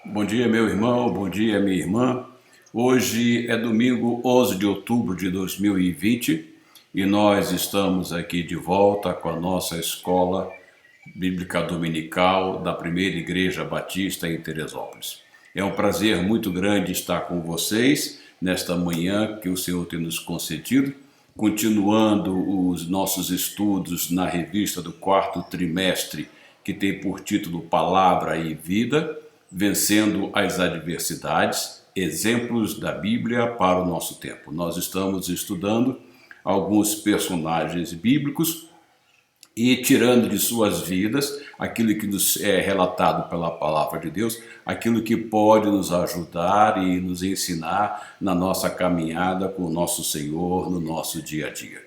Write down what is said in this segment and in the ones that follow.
Bom dia, meu irmão, bom dia, minha irmã. Hoje é domingo 11 de outubro de 2020 e nós estamos aqui de volta com a nossa escola bíblica dominical da Primeira Igreja Batista em Teresópolis. É um prazer muito grande estar com vocês nesta manhã que o Senhor tem nos concedido, continuando os nossos estudos na revista do quarto trimestre, que tem por título Palavra e Vida, Vencendo as Adversidades, Exemplos da Bíblia para o Nosso Tempo. Nós estamos estudando alguns personagens bíblicos e tirando de suas vidas aquilo que nos é relatado pela Palavra de Deus, aquilo que pode nos ajudar e nos ensinar na nossa caminhada com o nosso Senhor no nosso dia a dia.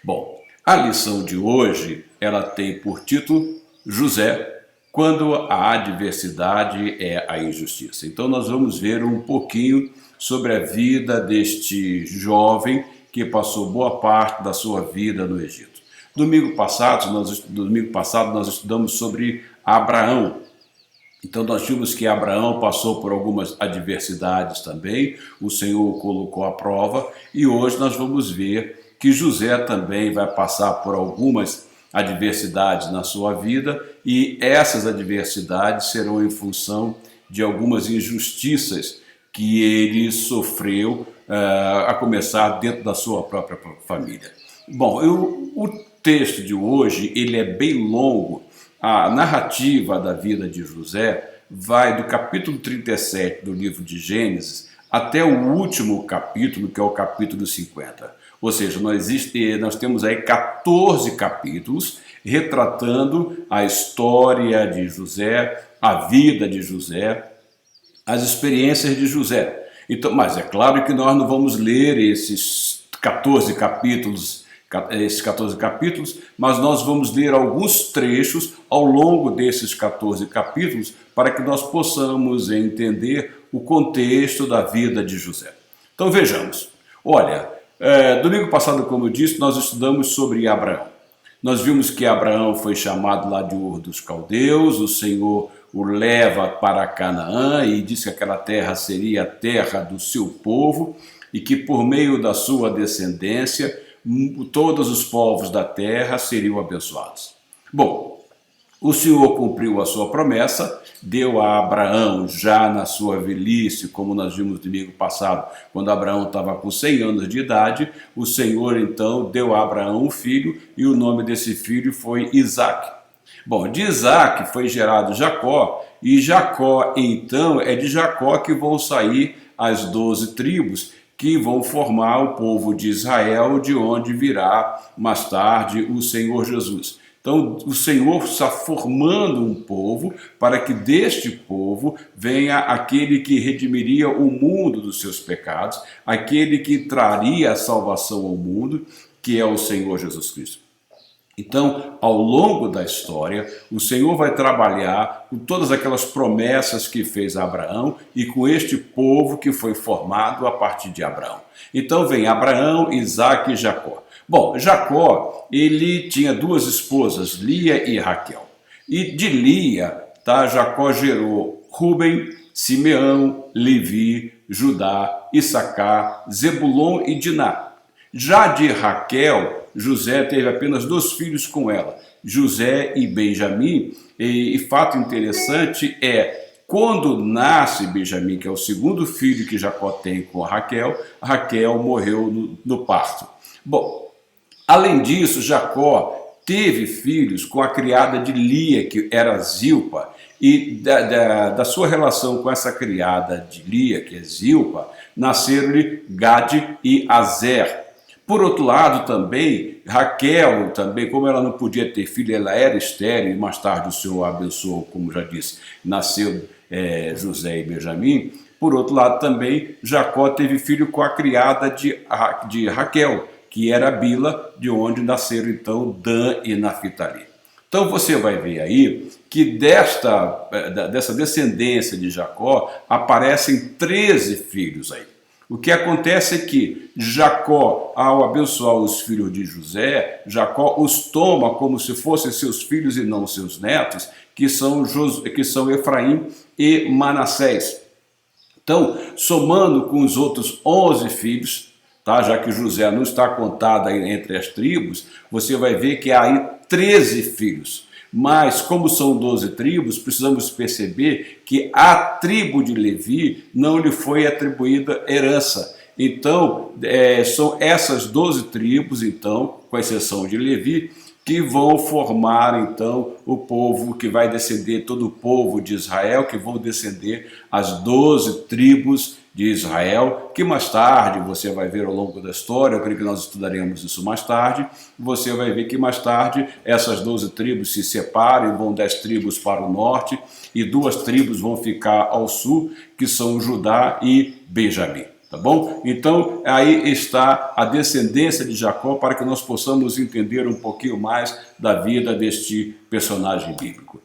Bom, a lição de hoje, ela tem por título José, quando a adversidade é a injustiça. Então nós vamos ver um pouquinho sobre a vida deste jovem que passou boa parte da sua vida no Egito. Domingo passado nós estudamos sobre Abraão. Então nós vimos que Abraão passou por algumas adversidades também, o Senhor o colocou à prova, e hoje nós vamos ver que José também vai passar por algumas adversidades na sua vida, e essas adversidades serão em função de algumas injustiças que ele sofreu, a começar dentro da sua própria família. Bom, o texto de hoje ele é bem longo. A narrativa da vida de José vai do capítulo 37 do livro de Gênesis até o último capítulo, que é o capítulo 50. Ou seja, nós temos aí 14 capítulos retratando a história de José, a vida de José, as experiências de José. Então, mas é claro que nós não vamos ler esses 14 capítulos, mas nós vamos ler alguns trechos ao longo desses 14 capítulos para que nós possamos entender o contexto da vida de José. Então vejamos. Olha, domingo passado, como eu disse, nós estudamos sobre Abraão. Nós vimos que Abraão foi chamado lá de Ur dos Caldeus, o Senhor o leva para Canaã e diz que aquela terra seria a terra do seu povo e que por meio da sua descendência todos os povos da terra seriam abençoados. Bom, o Senhor cumpriu a sua promessa, deu a Abraão já na sua velhice, como nós vimos domingo passado, quando Abraão estava com 100 anos de idade, o Senhor então deu a Abraão um filho e o nome desse filho foi Isaque. Bom, de Isaque foi gerado Jacó, e Jacó então é de Jacó que vão sair as 12 tribos, que vão formar o povo de Israel, de onde virá mais tarde o Senhor Jesus. Então, o Senhor está formando um povo para que deste povo venha aquele que redimiria o mundo dos seus pecados, aquele que traria a salvação ao mundo, que é o Senhor Jesus Cristo. Então, ao longo da história, o Senhor vai trabalhar com todas aquelas promessas que fez a Abraão e com este povo que foi formado a partir de Abraão. Então vem Abraão, Isaque e Jacó. Bom, Jacó, ele tinha duas esposas, Lia e Raquel. E de Lia, Jacó gerou Ruben, Simeão, Levi, Judá, Issacar, Zebulon e Diná. Já de Raquel, José teve apenas 2 filhos com ela, José e Benjamim, e fato interessante é, quando nasce Benjamim, que é o segundo filho que Jacó tem com a Raquel morreu no parto. Bom, além disso, Jacó teve filhos com a criada de Lia, que era Zilpa, e da sua relação com essa criada de Lia, que é Zilpa, nasceram-lhe Gade e Azer. Por outro lado, também, Raquel, também, como ela não podia ter filho, ela era estéril, e mais tarde o Senhor a abençoou, como já disse, nasceu José e Benjamim. Por outro lado, também, Jacó teve filho com a criada de Raquel, que era Bila, de onde nasceram, então, Dan e Naphtali. Então, você vai ver aí que dessa descendência de Jacó aparecem 13 filhos aí. O que acontece é que Jacó, ao abençoar os filhos de José, Jacó os toma como se fossem seus filhos e não seus netos, que são Efraim e Manassés. Então, somando com os outros 11 filhos, tá? Já que José não está contado aí entre as tribos, você vai ver que há aí 13 filhos. Mas, como são 12 tribos, precisamos perceber que à tribo de Levi não lhe foi atribuída herança. Então, são essas 12 tribos, então, com exceção de Levi, que vão formar, então, o povo que vai descender, todo o povo de Israel, que vão descender as 12 tribos de Israel, que mais tarde, você vai ver ao longo da história, eu creio que nós estudaremos isso mais tarde, você vai ver que mais tarde essas 12 tribos se separam e vão 10 tribos para o norte, e 2 tribos vão ficar ao sul, que são Judá e Benjamim. Tá bom? Então, aí está a descendência de Jacó para que nós possamos entender um pouquinho mais da vida deste personagem bíblico.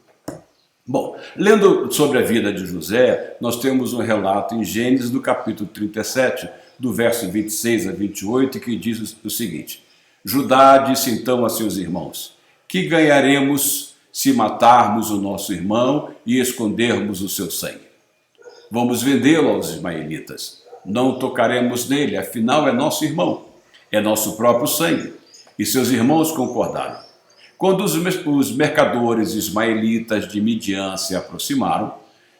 Bom, lendo sobre a vida de José, nós temos um relato em Gênesis, do capítulo 37, do verso 26 a 28, que diz o seguinte: Judá disse então a seus irmãos: que ganharemos se matarmos o nosso irmão e escondermos o seu sangue? Vamos vendê-lo aos ismaelitas. Não tocaremos nele, afinal é nosso irmão, é nosso próprio sangue. E seus irmãos concordaram. Quando os mercadores ismaelitas de Midian se aproximaram,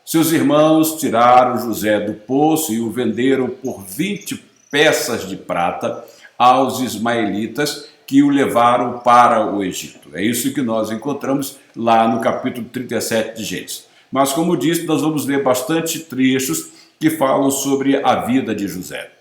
seus irmãos tiraram José do poço e o venderam por 20 peças de prata aos ismaelitas, que o levaram para o Egito. É isso que nós encontramos lá no capítulo 37 de Gênesis. Mas, como disse, nós vamos ler bastante trechos que falam sobre a vida de José.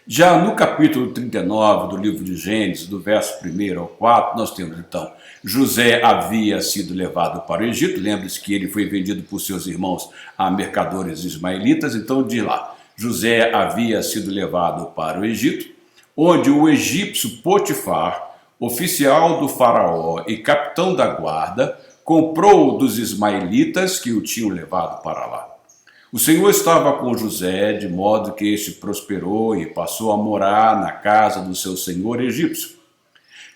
Já no capítulo 39 do livro de Gênesis, do verso 1 ao 4, nós temos então: José havia sido levado para o Egito. Lembre-se que ele foi vendido por seus irmãos a mercadores ismaelitas. Então diz lá: José havia sido levado para o Egito, onde o egípcio Potifar, oficial do faraó e capitão da guarda, comprou dos ismaelitas que o tinham levado para lá. O Senhor estava com José, de modo que este prosperou e passou a morar na casa do seu senhor egípcio.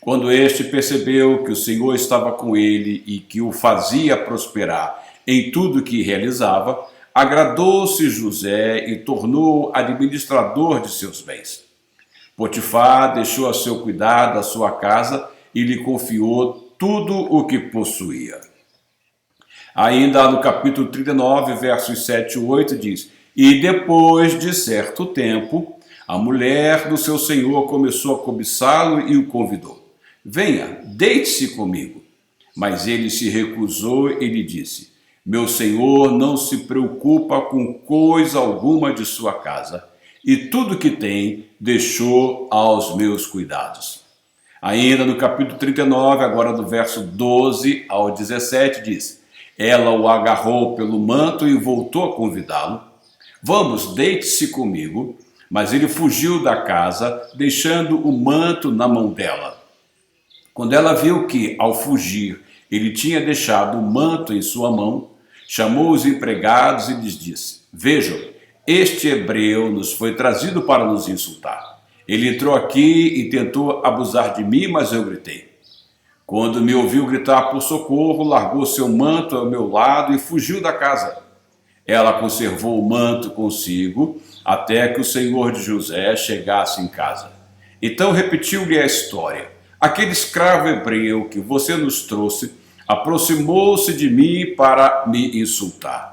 Quando este percebeu que o Senhor estava com ele e que o fazia prosperar em tudo que realizava, agradou-se José e tornou administrador de seus bens. Potifar deixou a seu cuidado a sua casa e lhe confiou tudo o que possuía. Ainda no capítulo 39, versos 7 e 8, diz: E depois de certo tempo, a mulher do seu senhor começou a cobiçá-lo e o convidou: Venha, deite-se comigo. Mas ele se recusou e lhe disse: Meu senhor não se preocupa com coisa alguma de sua casa, e tudo que tem deixou aos meus cuidados. Ainda no capítulo 39, agora do verso 12 ao 17, diz: Ela o agarrou pelo manto e voltou a convidá-lo. Vamos, deite-se comigo. Mas ele fugiu da casa, deixando o manto na mão dela. Quando ela viu que, ao fugir, ele tinha deixado o manto em sua mão, chamou os empregados e lhes disse: Vejam, este hebreu nos foi trazido para nos insultar. Ele entrou aqui e tentou abusar de mim, mas eu gritei. Quando me ouviu gritar por socorro, largou seu manto ao meu lado e fugiu da casa. Ela conservou o manto consigo até que o senhor de José chegasse em casa. Então repetiu-lhe a história. Aquele escravo hebreu que você nos trouxe aproximou-se de mim para me insultar.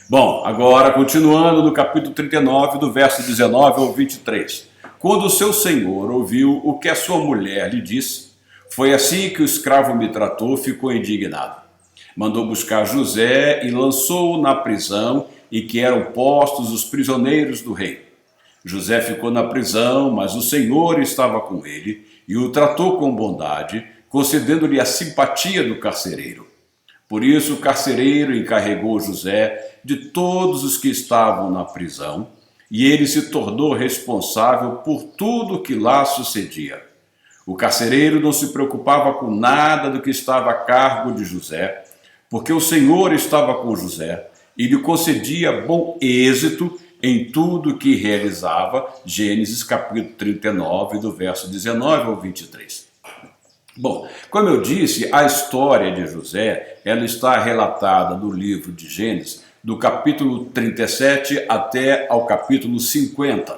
Bom, agora continuando no capítulo 39, do verso 19 ao 23. Quando o seu senhor ouviu o que a sua mulher lhe disse, foi assim que o escravo me tratou, ficou indignado. Mandou buscar José e lançou-o na prisão em que eram postos os prisioneiros do rei. José ficou na prisão, mas o Senhor estava com ele e o tratou com bondade, concedendo-lhe a simpatia do carcereiro. Por isso o carcereiro encarregou José de todos os que estavam na prisão, e ele se tornou responsável por tudo que lá sucedia. O carcereiro não se preocupava com nada do que estava a cargo de José, porque o Senhor estava com José e lhe concedia bom êxito em tudo que realizava. Gênesis capítulo 39, do verso 19 ao 23. Bom, como eu disse, a história de José, ela está relatada no livro de Gênesis, do capítulo 37 até ao capítulo 50.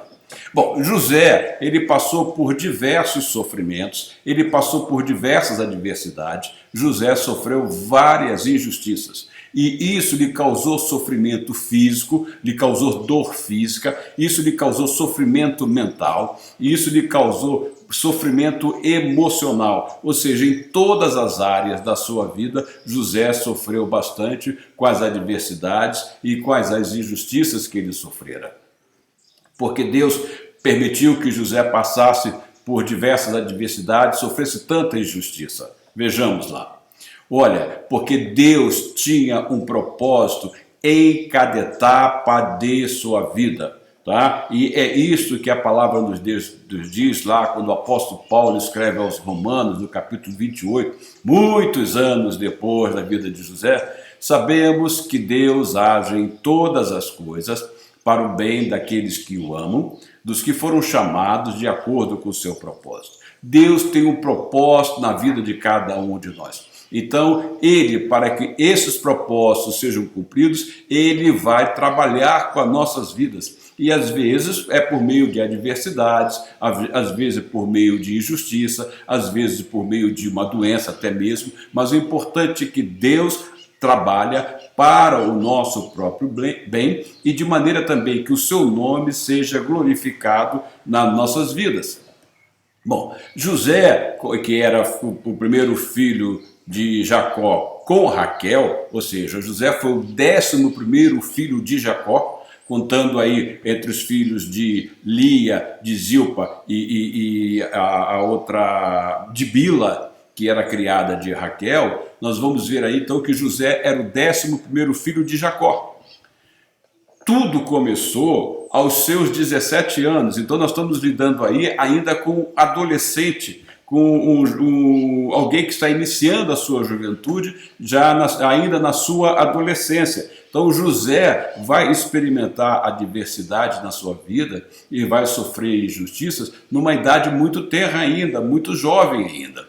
Bom, José, ele passou por diversos sofrimentos, ele passou por diversas adversidades. José sofreu várias injustiças. E isso lhe causou sofrimento físico, lhe causou dor física, isso lhe causou sofrimento mental, isso lhe causou sofrimento emocional. Ou seja, em todas as áreas da sua vida, José sofreu bastante com as adversidades e com as injustiças que ele sofrera. Porque Deus permitiu que José passasse por diversas adversidades, sofresse tanta injustiça. Vejamos lá. Olha, porque Deus tinha um propósito em cada etapa de sua vida, tá? E é isso que a palavra nos diz lá, quando o apóstolo Paulo escreve aos Romanos, no capítulo 28, muitos anos depois da vida de José, sabemos que Deus age em todas as coisas para o bem daqueles que o amam, dos que foram chamados de acordo com o seu propósito. Deus tem um propósito na vida de cada um de nós. Então, ele, para que esses propósitos sejam cumpridos, ele vai trabalhar com as nossas vidas. E às vezes é por meio de adversidades, às vezes por meio de injustiça, às vezes por meio de uma doença até mesmo, mas o importante é que Deus trabalha para o nosso próprio bem e de maneira também que o seu nome seja glorificado nas nossas vidas. Bom, José, que era o primeiro filho de Jacó com Raquel, ou seja, José foi o 11º filho de Jacó, contando aí entre os filhos de Lia, de Zilpa e a outra de Bila, que era criada de Raquel. Nós vamos ver aí então que José era o 11º filho de Jacó. Tudo começou aos seus 17 anos, então nós estamos lidando aí ainda com adolescente, com alguém que está iniciando a sua juventude, ainda na sua adolescência. Então José vai experimentar adversidade na sua vida e vai sofrer injustiças numa idade muito tenra ainda, muito jovem ainda.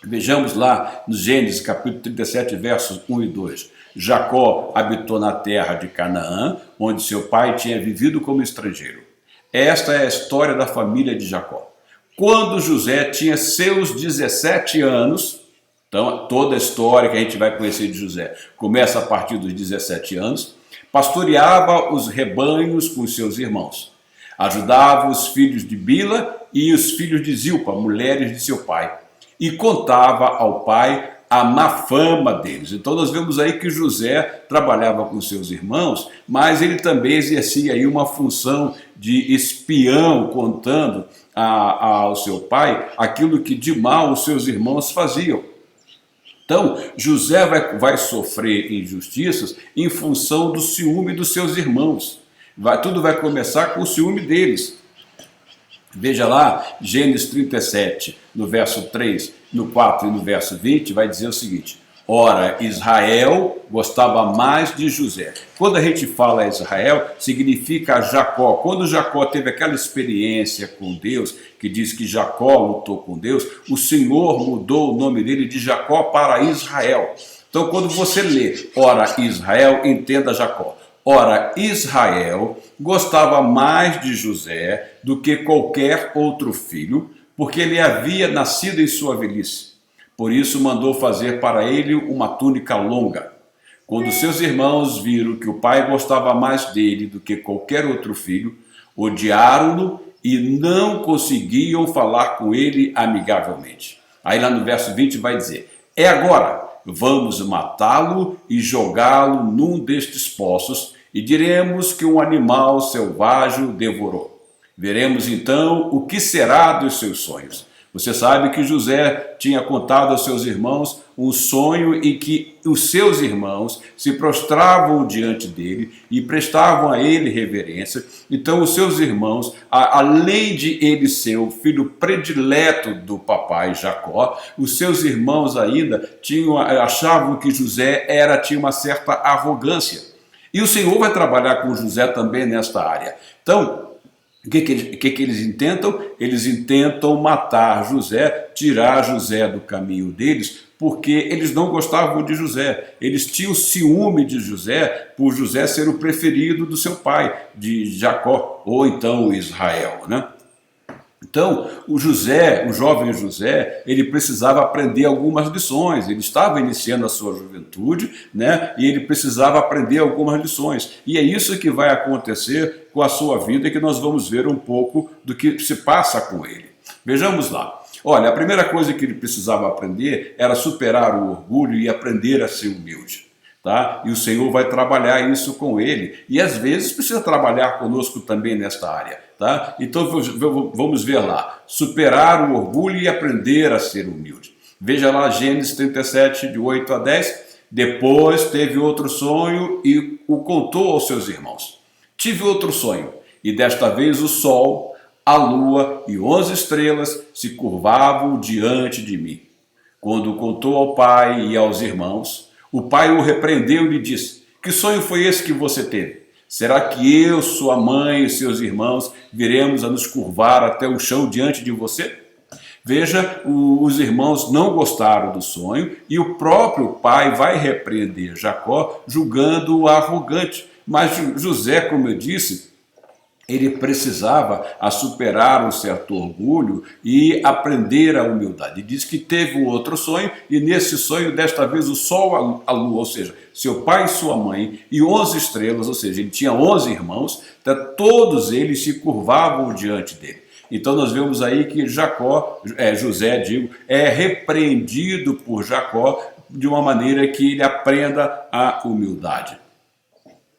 Vejamos lá no Gênesis capítulo 37, versos 1 e 2. Jacó habitou na terra de Canaã, onde seu pai tinha vivido como estrangeiro. Esta é a história da família de Jacó. Quando José tinha seus 17 anos, então toda a história que a gente vai conhecer de José começa a partir dos 17 anos, pastoreava os rebanhos com seus irmãos. Ajudava os filhos de Bila e os filhos de Zilpa, mulheres de seu pai, e contava ao pai a má fama deles. Então nós vemos aí que José trabalhava com seus irmãos, mas ele também exercia aí uma função de espião, contando ao seu pai aquilo que de mal os seus irmãos faziam. Então José vai sofrer injustiças em função do ciúme dos seus irmãos. Tudo vai começar com o ciúme deles. Veja lá, Gênesis 37, no verso 3, no 4 e no verso 20, vai dizer o seguinte: ora, Israel gostava mais de José. Quando a gente fala Israel, significa Jacó. Quando Jacó teve aquela experiência com Deus, que diz que Jacó lutou com Deus, o Senhor mudou o nome dele de Jacó para Israel. Então, quando você lê, ora, Israel, entenda Jacó. Ora, Israel gostava mais de José do que qualquer outro filho, porque ele havia nascido em sua velhice. Por isso mandou fazer para ele uma túnica longa. Quando seus irmãos viram que o pai gostava mais dele do que qualquer outro filho, odiaram-no e não conseguiam falar com ele amigavelmente. Aí lá no verso 20 vai dizer: é agora, vamos matá-lo e jogá-lo num destes poços, e diremos que um animal selvagem o devorou. Veremos então o que será dos seus sonhos. Você sabe que José tinha contado aos seus irmãos um sonho em que os seus irmãos se prostravam diante dele e prestavam a ele reverência. Então os seus irmãos, além de ele ser o filho predileto do papai Jacó, os seus irmãos ainda achavam que José tinha uma certa arrogância. E o Senhor vai trabalhar com José também nesta área. Então, O que eles intentam? Eles intentam matar José, tirar José do caminho deles, porque eles não gostavam de José. Eles tinham ciúme de José, por José ser o preferido do seu pai, de Jacó, ou então Israel, né? Então, o jovem José, ele precisava aprender algumas lições. Ele estava iniciando a sua juventude, né? E ele precisava aprender algumas lições. E é isso que vai acontecer com a sua vida, que nós vamos ver um pouco do que se passa com ele. Vejamos lá. Olha, a primeira coisa que ele precisava aprender era superar o orgulho e aprender a ser humilde. Tá? E o Senhor vai trabalhar isso com ele. E às vezes precisa trabalhar conosco também nesta área. Tá? Então vamos ver lá. Superar o orgulho e aprender a ser humilde. Veja lá Gênesis 37, de 8 a 10. Depois teve outro sonho e o contou aos seus irmãos. Tive outro sonho, e desta vez o sol, a lua e 11 estrelas se curvavam diante de mim. Quando contou ao pai e aos irmãos, o pai o repreendeu e lhe disse: que sonho foi esse que você teve? Será que eu, sua mãe e seus irmãos viremos a nos curvar até o chão diante de você? Veja, os irmãos não gostaram do sonho e o próprio pai vai repreender Jacó, julgando-o arrogante. Mas José, como eu disse, ele precisava superar um certo orgulho e aprender a humildade. Ele diz que teve um outro sonho, e nesse sonho, desta vez, o sol, a lua, ou seja, seu pai e sua mãe, e 11 estrelas, ou seja, ele tinha 11 irmãos, então, todos eles se curvavam diante dele. Então nós vemos aí que José, é repreendido por Jacó de uma maneira que ele aprenda a humildade.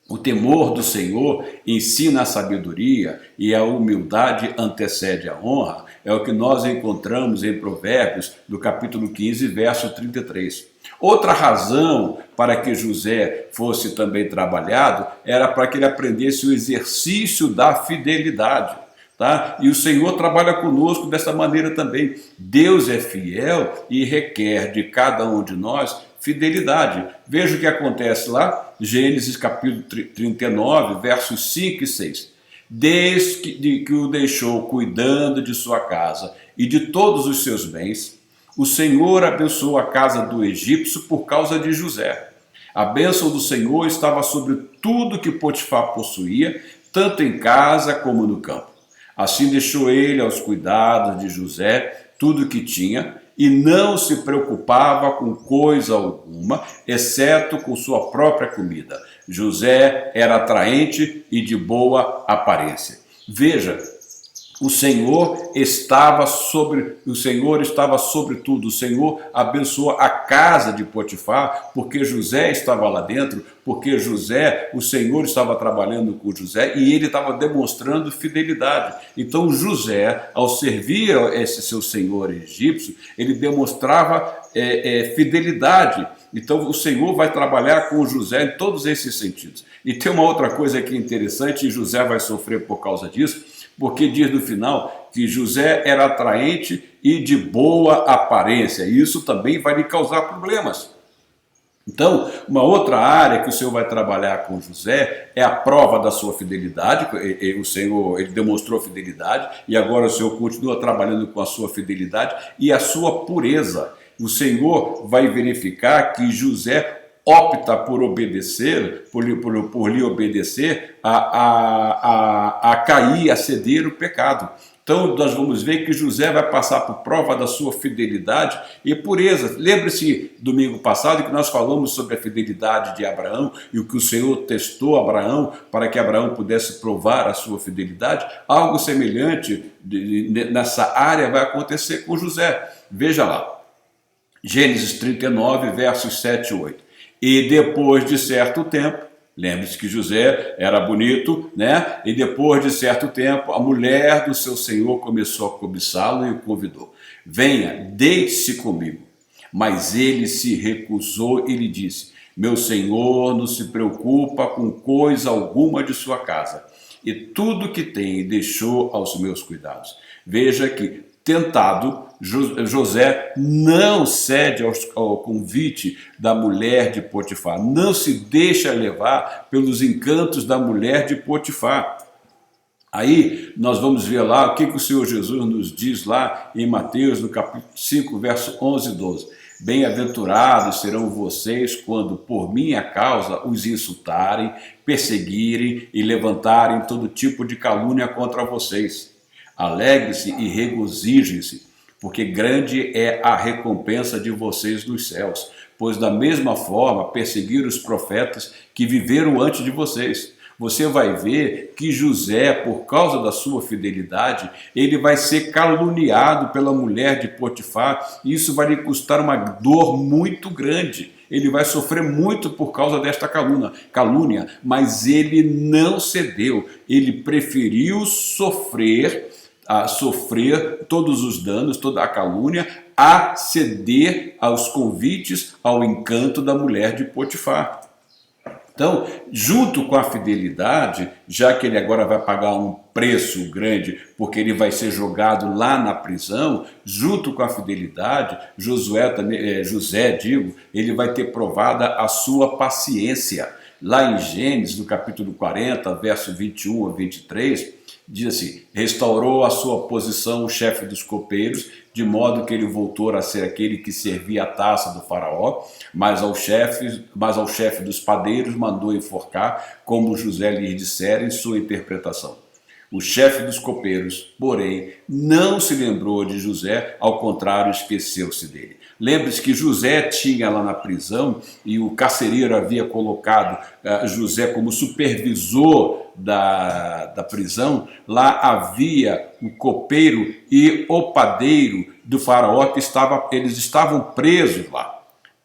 O temor do Senhor ensina a sabedoria e a humildade antecede a honra. É o que nós encontramos em Provérbios, do capítulo 15, verso 33. Outra razão para que José fosse também trabalhado era para que ele aprendesse o exercício da fidelidade. Tá? E o Senhor trabalha conosco dessa maneira também. Deus é fiel e requer de cada um de nós fidelidade. Veja o que acontece lá, Gênesis capítulo 39, versos 5 e 6. Desde que o deixou cuidando de sua casa e de todos os seus bens, o Senhor abençoou a casa do egípcio por causa de José. A bênção do Senhor estava sobre tudo que Potifar possuía, tanto em casa como no campo. Assim deixou ele aos cuidados de José tudo o que tinha, e não se preocupava com coisa alguma, exceto com sua própria comida. José era atraente e de boa aparência. Veja, o Senhor estava sobre tudo. O Senhor abençoou a casa de Potifar, porque José estava lá dentro, porque o Senhor estava trabalhando com José e ele estava demonstrando fidelidade. Então José, ao servir esse seu senhor egípcio, ele demonstrava fidelidade. Então o Senhor vai trabalhar com José em todos esses sentidos. E tem uma outra coisa que é interessante, e José vai sofrer por causa disso, porque diz no final que José era atraente e de boa aparência. E isso também vai lhe causar problemas. Então, uma outra área que o Senhor vai trabalhar com José é a prova da sua fidelidade. O Senhor, ele demonstrou fidelidade e agora o Senhor continua trabalhando com a sua fidelidade e a sua pureza. O Senhor vai verificar que José opta por obedecer, por lhe obedecer, a cair, a ceder o pecado. Então nós vamos ver que José vai passar por prova da sua fidelidade e pureza. Lembre-se, domingo passado, que nós falamos sobre a fidelidade de Abraão e o que o Senhor testou Abraão para que Abraão pudesse provar a sua fidelidade. Algo semelhante nessa área vai acontecer com José. Veja lá, Gênesis 39, versos 7 e 8. E depois de certo tempo, lembre-se que José era bonito, né? E depois de certo tempo, a mulher do seu senhor começou a cobiçá-lo e o convidou: venha, deite-se comigo. Mas ele se recusou e lhe disse: meu senhor não se preocupa com coisa alguma de sua casa, e tudo que tem deixou aos meus cuidados. Veja que, tentado, José não cede ao convite da mulher de Potifar, não se deixa levar pelos encantos da mulher de Potifar. Aí nós vamos ver lá o que o Senhor Jesus nos diz lá em Mateus, no capítulo 5, verso 11 e 12. Bem-aventurados serão vocês quando por minha causa os insultarem, perseguirem e levantarem todo tipo de calúnia contra vocês. Alegre-se e regozijem-se, porque grande é a recompensa de vocês nos céus, pois da mesma forma perseguiram os profetas que viveram antes de vocês. Você vai ver que José, por causa da sua fidelidade, ele vai ser caluniado pela mulher de Potifar, e isso vai lhe custar uma dor muito grande. Ele vai sofrer muito por causa desta calúnia, mas ele não cedeu, ele preferiu sofrer todos os danos, toda a calúnia, a ceder aos convites, ao encanto da mulher de Potifar. Então, junto com a fidelidade, já que ele agora vai pagar um preço grande, porque ele vai ser jogado lá na prisão, junto com a fidelidade, José, ele vai ter provada a sua paciência. Lá em Gênesis, no capítulo 40, verso 21 a 23, diz assim: restaurou a sua posição o chefe dos copeiros, de modo que ele voltou a ser aquele que servia a taça do faraó, mas ao chefe dos padeiros mandou enforcar, como José lhe dissera em sua interpretação. O chefe dos copeiros, porém, não se lembrou de José, ao contrário, esqueceu-se dele. Lembre-se que José tinha lá na prisão, e o carcereiro havia colocado José como supervisor da prisão. Lá havia o copeiro e o padeiro do faraó, que eles estavam presos lá.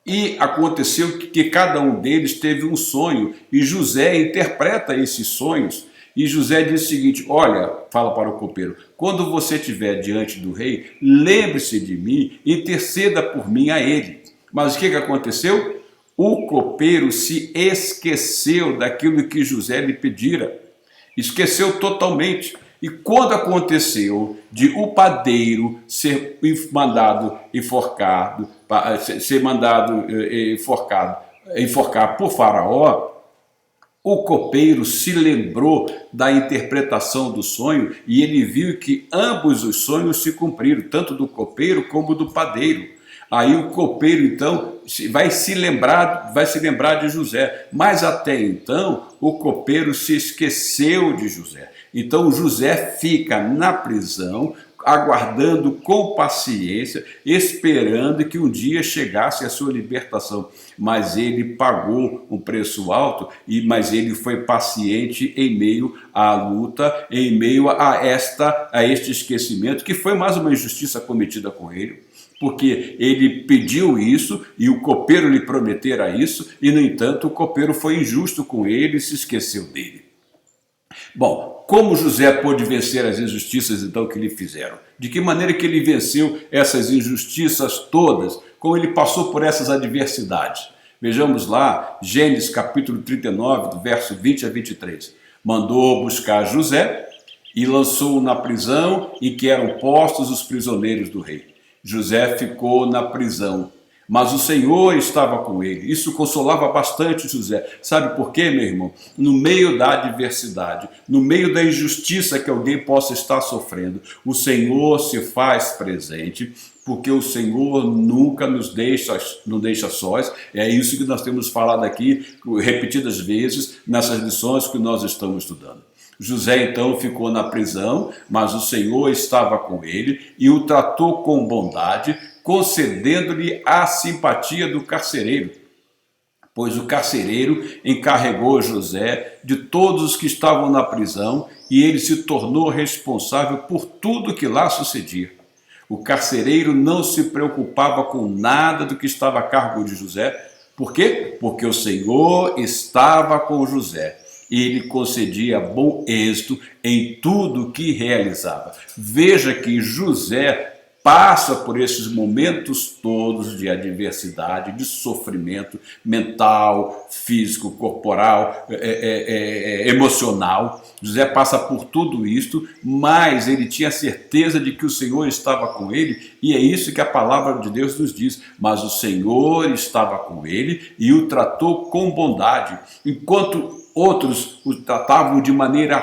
E aconteceu que cada um deles teve um sonho, e José interpreta esses sonhos. E José diz o seguinte: olha, fala para o copeiro, quando você estiver diante do rei, lembre-se de mim, interceda por mim a ele. Mas o que aconteceu? O copeiro se esqueceu daquilo que José lhe pedira. Esqueceu totalmente. E quando aconteceu de o padeiro ser mandado enforcar por Faraó, o copeiro se lembrou da interpretação do sonho, e ele viu que ambos os sonhos se cumpriram, tanto do copeiro como do padeiro. Aí o copeiro então vai se lembrar de José, mas até então o copeiro se esqueceu de José. Então José fica na prisão, aguardando com paciência, esperando que um dia chegasse a sua libertação. Mas ele pagou um preço alto, mas ele foi paciente em meio à luta, em meio a este esquecimento, que foi mais uma injustiça cometida com ele, porque ele pediu isso e o copeiro lhe prometera isso, e no entanto o copeiro foi injusto com ele e se esqueceu dele. Bom, como José pôde vencer as injustiças então que lhe fizeram? De que maneira que ele venceu essas injustiças todas? Como ele passou por essas adversidades? Vejamos lá, Gênesis capítulo 39, do verso 20 a 23. Mandou buscar José e lançou-o na prisão em que eram postos os prisioneiros do rei. José ficou na prisão, mas o Senhor estava com ele. Isso consolava bastante José. Sabe por quê, meu irmão? No meio da adversidade, no meio da injustiça que alguém possa estar sofrendo, o Senhor se faz presente, porque o Senhor nunca nos deixa sós. É isso que nós temos falado aqui repetidas vezes nessas lições que nós estamos estudando. José então ficou na prisão, mas o Senhor estava com ele e o tratou com bondade, concedendo-lhe a simpatia do carcereiro, pois o carcereiro encarregou José de todos os que estavam na prisão, e ele se tornou responsável por tudo que lá sucedia. O carcereiro não se preocupava com nada do que estava a cargo de José. Por quê? Porque o Senhor estava com José. Ele concedia bom êxito em tudo que realizava. Veja que José passa por esses momentos todos de adversidade, de sofrimento mental, físico, corporal, emocional. José passa por tudo isto, mas ele tinha certeza de que o Senhor estava com ele, e é isso que a palavra de Deus nos diz. Mas o Senhor estava com ele e o tratou com bondade, enquanto outros o tratavam de maneira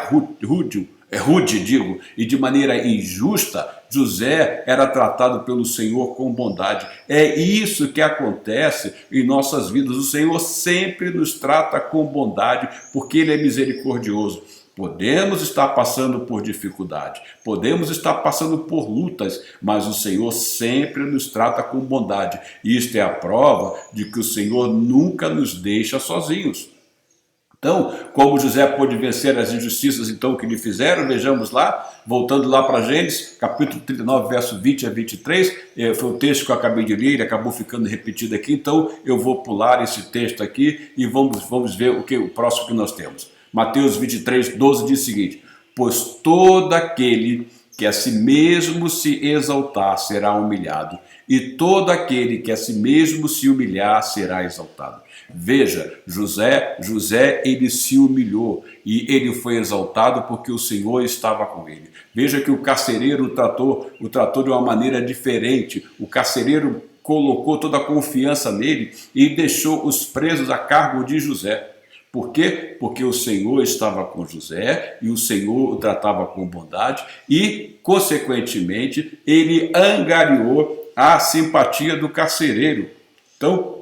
rude, rude, digo, e de maneira injusta, José era tratado pelo Senhor com bondade. É isso que acontece em nossas vidas. O Senhor sempre nos trata com bondade, porque Ele é misericordioso. Podemos estar passando por dificuldade, podemos estar passando por lutas, mas o Senhor sempre nos trata com bondade. Isto é a prova de que o Senhor nunca nos deixa sozinhos. Então, como José pôde vencer as injustiças então que lhe fizeram, vejamos lá, voltando lá para Gênesis, capítulo 39, verso 20 a 23, foi o texto que eu acabei de ler, ele acabou ficando repetido aqui, então eu vou pular esse texto aqui e vamos ver o próximo que nós temos. Mateus 23, 12 diz o seguinte: pois todo aquele que a si mesmo se exaltar será humilhado, e todo aquele que a si mesmo se humilhar será exaltado. Veja, José, ele se humilhou e ele foi exaltado porque o Senhor estava com ele. Veja que o carcereiro o tratou de uma maneira diferente. O carcereiro colocou toda a confiança nele e deixou os presos a cargo de José. Por quê? Porque o Senhor estava com José e o Senhor o tratava com bondade e, consequentemente, ele angariou a simpatia do carcereiro. Então,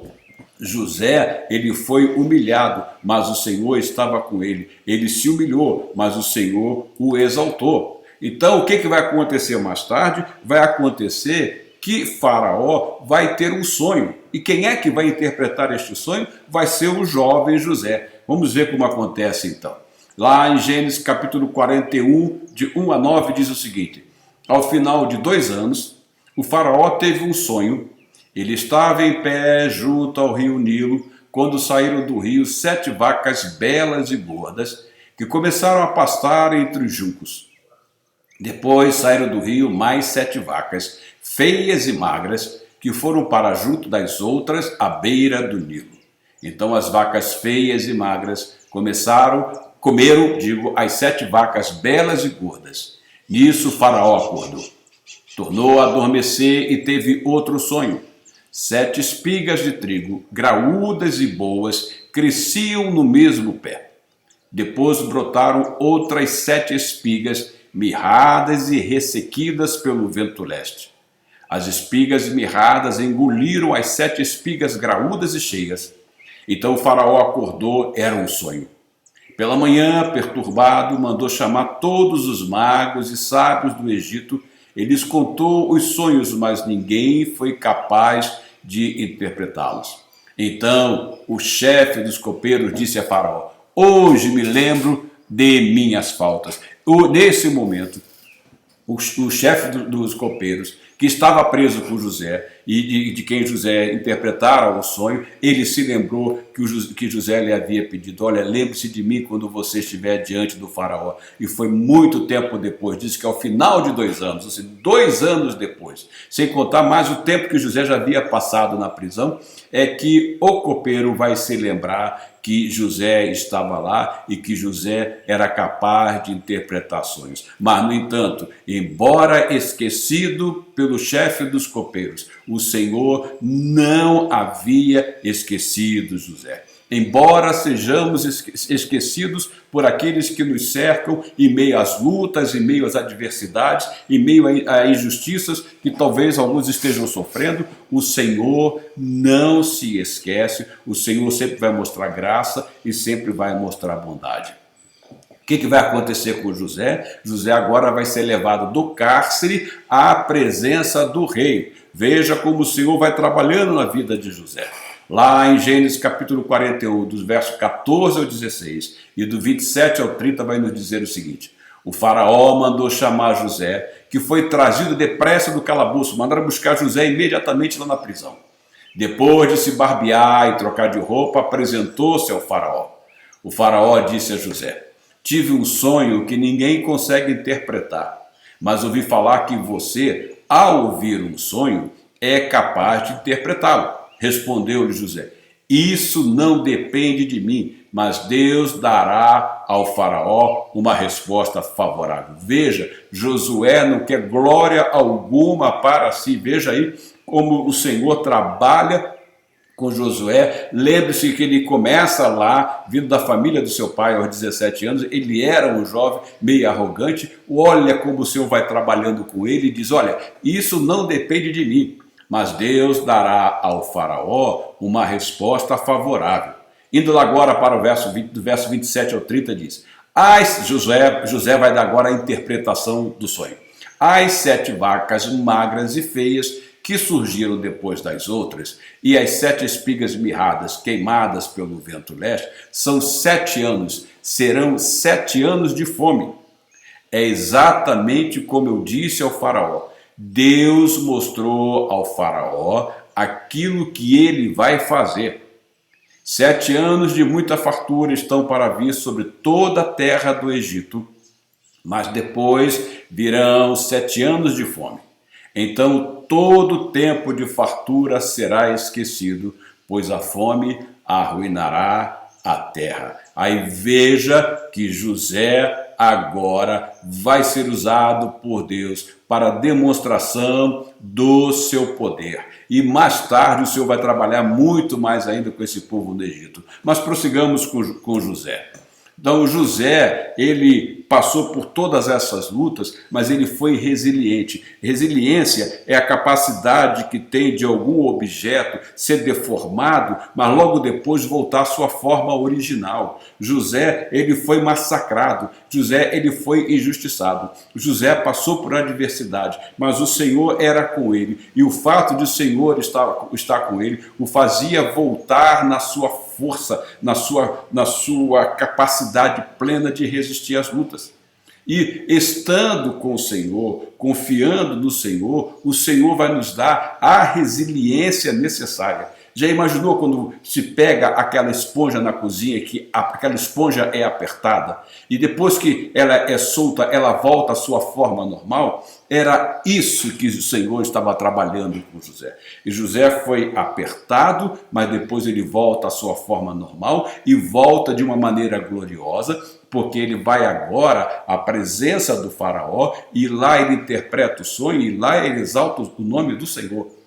José, ele foi humilhado, mas o Senhor estava com ele. Ele se humilhou, mas o Senhor o exaltou. Então, o que vai acontecer mais tarde? Vai acontecer que Faraó vai ter um sonho. E quem é que vai interpretar este sonho? Vai ser o jovem José. Vamos ver como acontece então. Lá em Gênesis capítulo 41, de 1 a 9, diz o seguinte: ao final de 2 anos, o Faraó teve um sonho. Ele estava em pé junto ao rio Nilo, quando saíram do rio 7 vacas belas e gordas, que começaram a pastar entre os juncos. Depois saíram do rio mais 7 vacas, feias e magras, que foram para junto das outras à beira do Nilo. Então as vacas feias e magras comeram, as 7 vacas belas e gordas. Nisso Faraó acordou. Tornou a adormecer e teve outro sonho. 7 espigas de trigo, graúdas e boas, cresciam no mesmo pé. Depois brotaram outras 7 espigas, mirradas e ressequidas pelo vento leste. As espigas mirradas engoliram as 7 espigas graúdas e cheias. Então o Faraó acordou, era um sonho. Pela manhã, perturbado, mandou chamar todos os magos e sábios do Egito. Ele contou os sonhos, mas ninguém foi capaz de interpretá-los. Então o chefe dos copeiros disse a Faraó: hoje me lembro de minhas faltas. Nesse momento, o chefe dos copeiros, que estava preso por José e de quem José interpretara o sonho, ele se lembrou que José lhe havia pedido: olha, lembre-se de mim quando você estiver diante do Faraó. E foi muito tempo depois, disse que ao final de 2 anos, ou seja, 2 anos depois, sem contar mais o tempo que José já havia passado na prisão, é que o copeiro vai se lembrar que José estava lá e que José era capaz de interpretações. Mas, no entanto, embora esquecido pelo chefe dos copeiros, o Senhor não havia esquecido José. Embora sejamos esquecidos por aqueles que nos cercam em meio às lutas, em meio às adversidades, em meio a injustiças que talvez alguns estejam sofrendo, o Senhor não se esquece, o Senhor sempre vai mostrar graça e sempre vai mostrar bondade. O que vai acontecer com José? José agora vai ser levado do cárcere à presença do rei. Veja como o Senhor vai trabalhando na vida de José. Lá em Gênesis capítulo 41, dos versos 14 ao 16 e do 27 ao 30 vai nos dizer o seguinte: o Faraó mandou chamar José, que foi trazido depressa do calabouço. Mandaram buscar José imediatamente lá na prisão. Depois de se barbear e trocar de roupa, apresentou-se ao Faraó. O Faraó disse a José: tive um sonho que ninguém consegue interpretar, mas ouvi falar que você, ao ouvir um sonho, é capaz de interpretá-lo. Respondeu-lhe José: isso não depende de mim, mas Deus dará ao Faraó uma resposta favorável. Veja, Josué não quer glória alguma para si. Veja aí como o Senhor trabalha com Josué. Lembre-se que ele começa lá, vindo da família do seu pai aos 17 anos, ele era um jovem meio arrogante. Olha como o Senhor vai trabalhando com ele e diz: olha, isso não depende de mim, mas Deus dará ao faraó uma resposta favorável. Indo lá agora para o do verso 27 ao 30 diz: José vai dar agora a interpretação do sonho. As 7 vacas magras e feias que surgiram depois das outras, e as 7 espigas mirradas queimadas pelo vento leste, são 7 anos, serão 7 anos de fome. É exatamente como eu disse ao faraó. Deus mostrou ao faraó aquilo que ele vai fazer. 7 anos de muita fartura estão para vir sobre toda a terra do Egito, mas depois virão 7 anos de fome. Então todo tempo de fartura será esquecido, pois a fome arruinará a terra. Aí veja que José agora vai ser usado por Deus para demonstração do seu poder. E mais tarde o Senhor vai trabalhar muito mais ainda com esse povo do Egito. Mas prossigamos com José. Então José, ele passou por todas essas lutas, mas ele foi resiliente. Resiliência é a capacidade que tem de algum objeto ser deformado, mas logo depois voltar à sua forma original. José, ele foi massacrado. José, ele foi injustiçado. José passou por adversidade, mas o Senhor era com ele. E o fato de o Senhor estar com ele o fazia voltar na sua força, na sua capacidade plena de resistir às lutas. E estando com o Senhor, confiando no Senhor, o Senhor vai nos dar a resiliência necessária. Já imaginou quando se pega aquela esponja na cozinha, que aquela esponja é apertada, e depois que ela é solta, ela volta à sua forma normal? Era isso que o Senhor estava trabalhando com José. E José foi apertado, mas depois ele volta à sua forma normal e volta de uma maneira gloriosa, porque ele vai agora à presença do faraó e lá ele interpreta o sonho e lá ele exalta o nome do Senhor.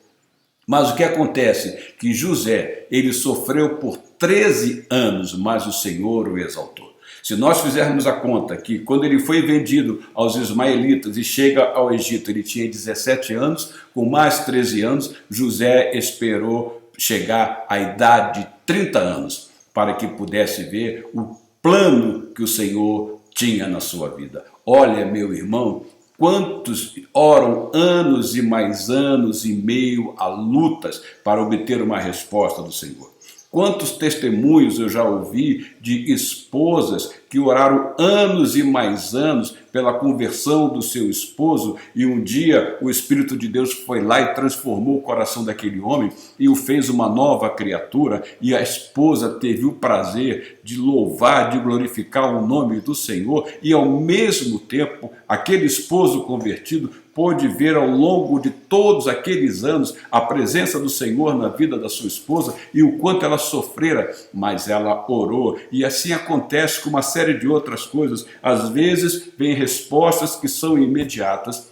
Mas o que acontece? Que José, ele sofreu por 13 anos, mas o Senhor o exaltou. Se nós fizermos a conta que quando ele foi vendido aos ismaelitas e chega ao Egito, ele tinha 17 anos, com mais 13 anos, José esperou chegar à idade de 30 anos, para que pudesse ver o plano que o Senhor tinha na sua vida. Olha, meu irmão, quantos oram anos e mais anos em meio a lutas para obter uma resposta do Senhor. Quantos testemunhos eu já ouvi de esposas que oraram anos e mais anos pela conversão do seu esposo e um dia o Espírito de Deus foi lá e transformou o coração daquele homem e o fez uma nova criatura e a esposa teve o prazer de louvar, de glorificar o nome do Senhor e ao mesmo tempo aquele esposo convertido pôde ver ao longo de todos aqueles anos a presença do Senhor na vida da sua esposa e o quanto ela sofrera, mas ela orou. E assim acontece com uma série de outras coisas. Às vezes vem respostas que são imediatas,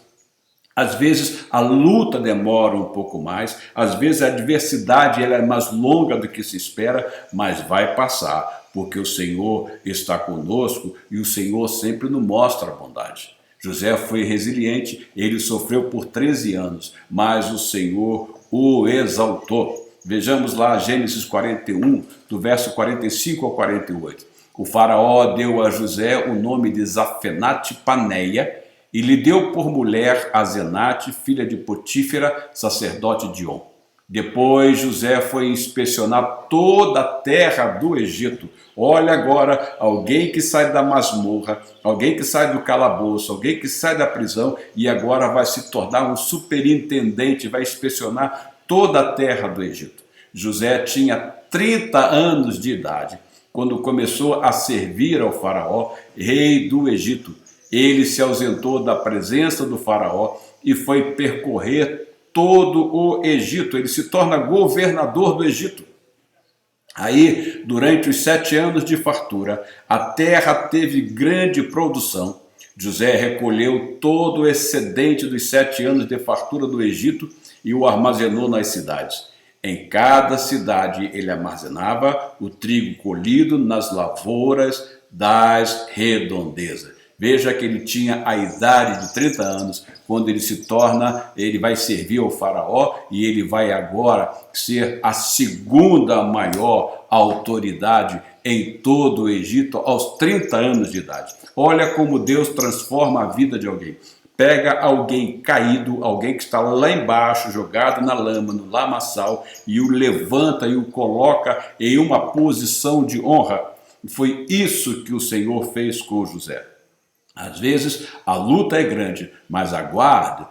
às vezes a luta demora um pouco mais, às vezes a adversidade ela é mais longa do que se espera, mas vai passar, porque o Senhor está conosco e o Senhor sempre nos mostra a bondade. José foi resiliente, ele sofreu por 13 anos, mas o Senhor o exaltou. Vejamos lá Gênesis 41, do verso 45 ao 48. O faraó deu a José o nome de Zafenate-Paneia e lhe deu por mulher a Zenate, filha de Potífera, sacerdote de On. Depois José foi inspecionar toda a terra do Egito. Olha agora, alguém que sai da masmorra, alguém que sai do calabouço, alguém que sai da prisão e agora vai se tornar um superintendente, vai inspecionar toda a terra do Egito. José tinha 30 anos de idade quando começou a servir ao faraó, rei do Egito. Ele se ausentou da presença do faraó e foi percorrer todo o Egito. Ele se torna governador do Egito. Aí, durante os 7 anos de fartura, a terra teve grande produção. José recolheu todo o excedente dos 7 anos de fartura do Egito e o armazenou nas cidades. Em cada cidade ele armazenava o trigo colhido nas lavouras das redondezas. Veja que ele tinha a idade de 30 anos, quando ele vai servir ao faraó e ele vai agora ser a segunda maior autoridade em todo o Egito aos 30 anos de idade. Olha como Deus transforma a vida de alguém. Pega alguém caído, alguém que está lá embaixo, jogado na lama, no lamaçal, e o levanta e o coloca em uma posição de honra. Foi isso que o Senhor fez com José. Às vezes a luta é grande, mas aguarde,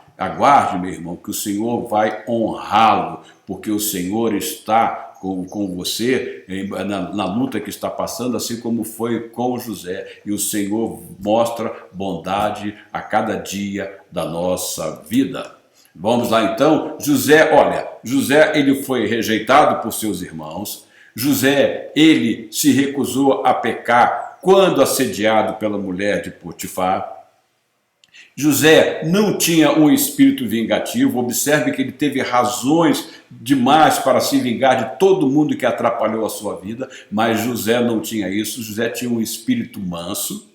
meu irmão, que o Senhor vai honrá-lo, porque o Senhor está com você na luta que está passando, assim como foi com José. E o Senhor mostra bondade a cada dia da nossa vida. Vamos lá então. José ele foi rejeitado por seus irmãos. José, ele se recusou a pecar quando assediado pela mulher de Potifar. José não tinha um espírito vingativo. Observe que ele teve razões demais para se vingar de todo mundo que atrapalhou a sua vida, mas José não tinha isso. José tinha um espírito manso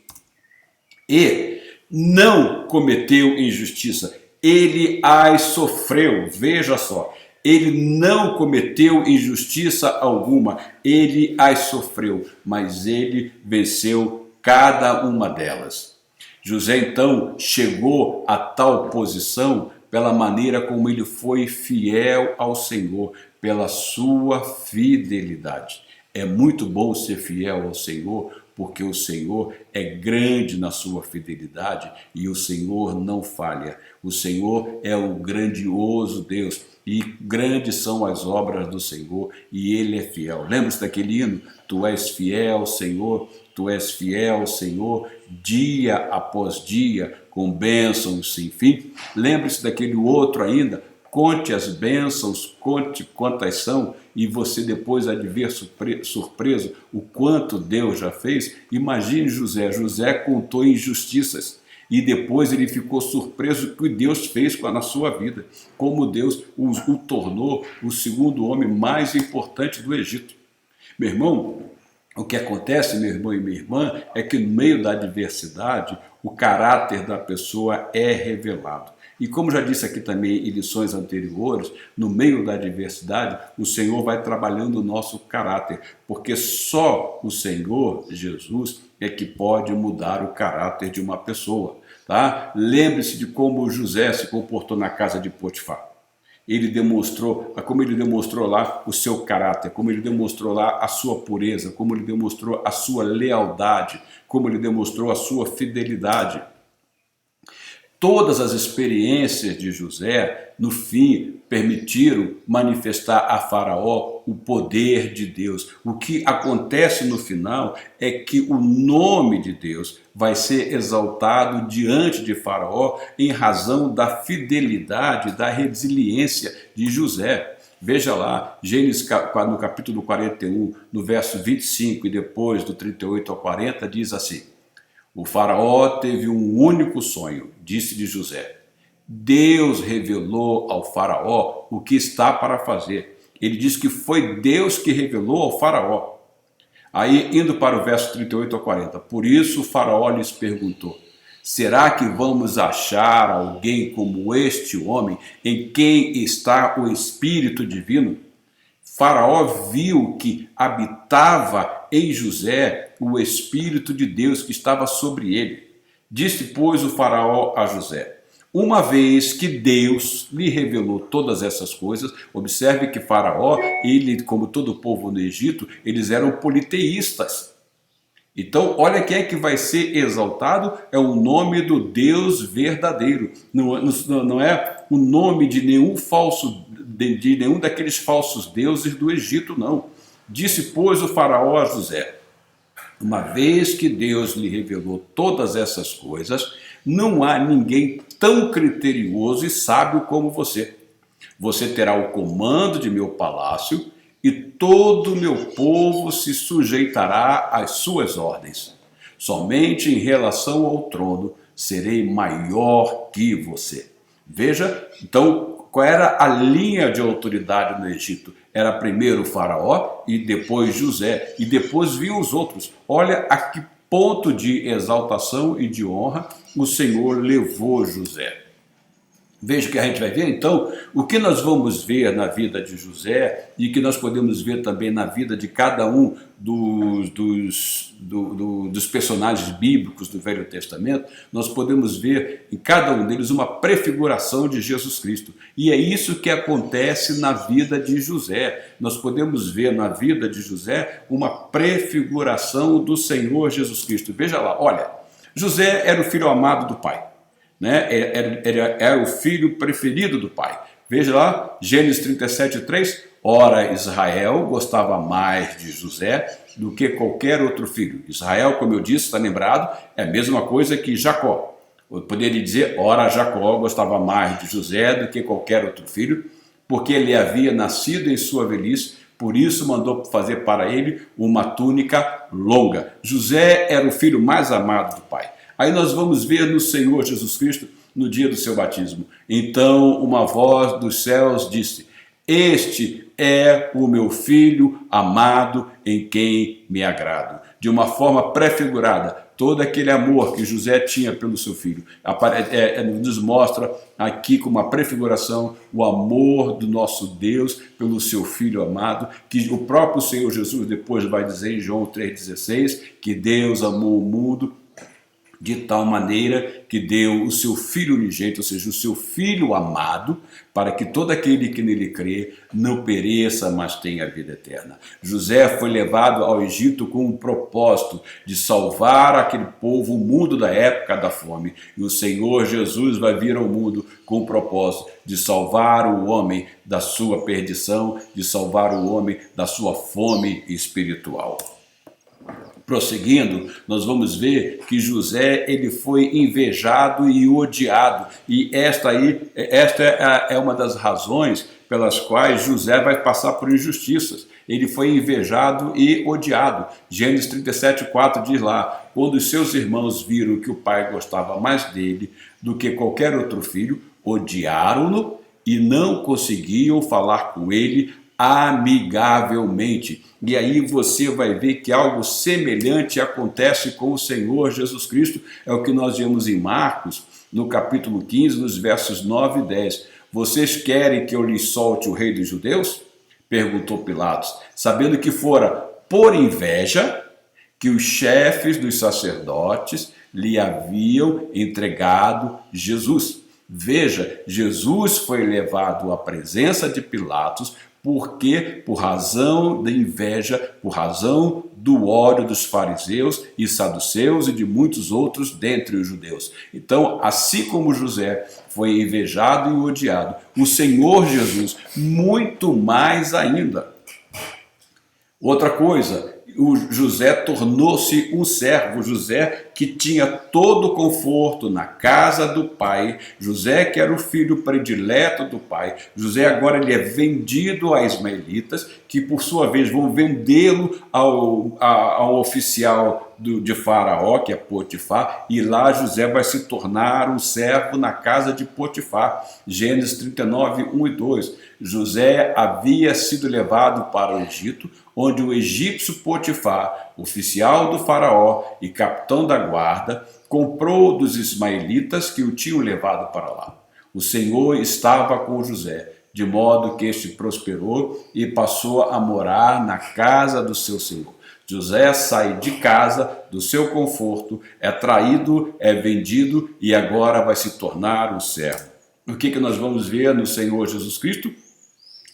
e não cometeu injustiça. Ele as sofreu, veja só. Ele não cometeu injustiça alguma, ele as sofreu, mas ele venceu cada uma delas. José então chegou a tal posição pela maneira como ele foi fiel ao Senhor, pela sua fidelidade. É muito bom ser fiel ao Senhor, porque o Senhor é grande na sua fidelidade e o Senhor não falha. O Senhor é o grandioso Deus e grandes são as obras do Senhor e Ele é fiel. Lembra-se daquele hino? Tu és fiel, Senhor, tu és fiel, Senhor, dia após dia, com bênçãos sem fim. Lembre-se daquele outro ainda, conte as bênçãos, conte quantas são, e você depois há de ver surpreso o quanto Deus já fez. Imagine José contou injustiças, e depois ele ficou surpreso com o que Deus fez na sua vida, como Deus o tornou o segundo homem mais importante do Egito. Meu irmão, o que acontece, meu irmão e minha irmã, é que no meio da adversidade, o caráter da pessoa é revelado. E como já disse aqui também em lições anteriores, no meio da adversidade, o Senhor vai trabalhando o nosso caráter, porque só o Senhor Jesus é que pode mudar o caráter de uma pessoa. Tá? Lembre-se de como José se comportou na casa de Potifar. Como ele demonstrou lá o seu caráter, como ele demonstrou lá a sua pureza, como ele demonstrou a sua lealdade, como ele demonstrou a sua fidelidade. Todas as experiências de José, no fim, permitiram manifestar a Faraó o poder de Deus. O que acontece no final é que o nome de Deus vai ser exaltado diante de Faraó em razão da fidelidade, da resiliência de José. Veja lá, Gênesis no capítulo 41, no verso 25 e depois do 38 ao 40, diz assim: o faraó teve um único sonho, disse-lhe José. Deus revelou ao faraó o que está para fazer. Ele disse que foi Deus que revelou ao faraó. Aí, indo para o verso 38 a 40, por isso o faraó lhes perguntou: será que vamos achar alguém como este homem, em quem está o Espírito Divino? Faraó viu que habitava em José o Espírito de Deus que estava sobre ele. Disse, pois, o faraó a José: uma vez que Deus lhe revelou todas essas coisas, observe que Faraó, ele, como todo o povo no Egito, eles eram politeístas. Então, olha quem é que vai ser exaltado, é o nome do Deus verdadeiro. Não é o nome de nenhum de nenhum daqueles falsos deuses do Egito, não. Disse, pois, o faraó a José: uma vez que Deus lhe revelou todas essas coisas, não há ninguém tão criterioso e sábio como você. Você terá o comando de meu palácio e todo o meu povo se sujeitará às suas ordens. Somente em relação ao trono serei maior que você. Veja, então, qual era a linha de autoridade no Egito? Era primeiro o faraó e depois José, e depois vinham os outros. Olha a que ponto de exaltação e de honra o Senhor levou José. Veja que a gente vai ver, então, o que nós vamos ver na vida de José e que nós podemos ver também na vida de cada um dos personagens bíblicos do Velho Testamento. Nós podemos ver em cada um deles uma prefiguração de Jesus Cristo. E é isso que acontece na vida de José. Nós podemos ver na vida de José uma prefiguração do Senhor Jesus Cristo. Veja lá, olha, José era o filho amado do pai. Era o filho preferido do pai. Veja lá, Gênesis 37:3. Ora, Israel gostava mais de José do que qualquer outro filho. Israel, como eu disse, está lembrado, é a mesma coisa que Jacó. Eu poderia dizer, ora, Jacó gostava mais de José do que qualquer outro filho, porque ele havia nascido em sua velhice, por isso mandou fazer para ele uma túnica longa. José era o filho mais amado do pai. Aí nós vamos ver no Senhor Jesus Cristo no dia do seu batismo. Então uma voz dos céus disse: este é o meu filho amado em quem me agrado. De uma forma prefigurada, todo aquele amor que José tinha pelo seu filho nos mostra aqui com uma prefiguração o amor do nosso Deus pelo seu filho amado, que o próprio Senhor Jesus depois vai dizer em João 3,16 que Deus amou o mundo de tal maneira que deu o seu Filho unigênito, ou seja, o seu Filho amado, para que todo aquele que nele crê não pereça, mas tenha vida eterna. José foi levado ao Egito com o propósito de salvar aquele povo, o mundo da época da fome. E o Senhor Jesus vai vir ao mundo com o propósito de salvar o homem da sua perdição, de salvar o homem da sua fome espiritual. Prosseguindo, nós vamos ver que José ele foi invejado e odiado, e esta é uma das razões pelas quais José vai passar por injustiças. Ele foi invejado e odiado. Gênesis 37:4 diz lá: quando os seus irmãos viram que o pai gostava mais dele do que qualquer outro filho, odiaram-no e não conseguiam falar com ele amigavelmente. E aí você vai ver que algo semelhante acontece com o Senhor Jesus Cristo. É o que nós vemos em Marcos, no capítulo 15, nos versos 9 e 10. Vocês querem que eu lhes solte o rei dos judeus? Perguntou Pilatos, sabendo que fora por inveja que os chefes dos sacerdotes lhe haviam entregado Jesus. Veja, Jesus foi levado à presença de Pilatos porque, por razão da inveja, por razão do ódio dos fariseus e saduceus e de muitos outros dentre os judeus. Então, assim como José foi invejado e odiado, o Senhor Jesus muito mais ainda. Outra coisa, o José tornou-se um servo. José que tinha todo o conforto na casa do pai, José que era o filho predileto do pai. José agora ele é vendido a ismaelitas, que por sua vez vão vendê-lo ao oficial de Faraó, que é Potifar, e lá José vai se tornar um servo na casa de Potifar. Gênesis 39, 1 e 2. José havia sido levado para o Egito, onde o egípcio Potifar, oficial do faraó e capitão da guarda, comprou dos ismaelitas que o tinham levado para lá. O Senhor estava com José, de modo que este prosperou e passou a morar na casa do seu senhor. José sai de casa, do seu conforto, é traído, é vendido e agora vai se tornar um servo. O que nós vamos ver no Senhor Jesus Cristo?